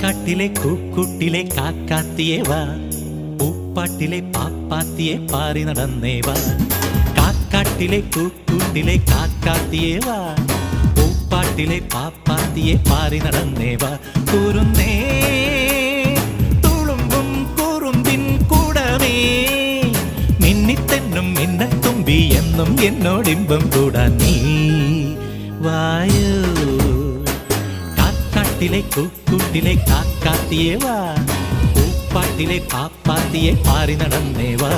കാട്ടിലെ കൂക്കുട്ടിലെ കാക്കാത്തിയെ വാ, പൂപ്പാട്ടിലെ പാപ്പാത്തിയെ പാറി നടന്നേ വാ. കാക്കാട്ടിലെ കൂക്കുട്ടിലെ കാക്കാത്തിയെ വാ, പൂപ്പാട്ടിലെ പാപ്പാത്തിയെ പാറി നടന്നേ വാ. കുറുന്നേ തുളുമ്പും കുറുമ്പിൻ കൂടമേ, മിന്നിത്തെന്നും മിന്നത്തുമ്പി എന്നും എന്നോടിമ്പം കൂടാൻ നീ വായോ. കാട്ടിലെ കൂക്കുട്ടിലെ കാക്കാത്തിയെ വാ, പൂപ്പാട്ടിലെ പാപ്പാത്തിയെ പാറി നടന്നേ വാ.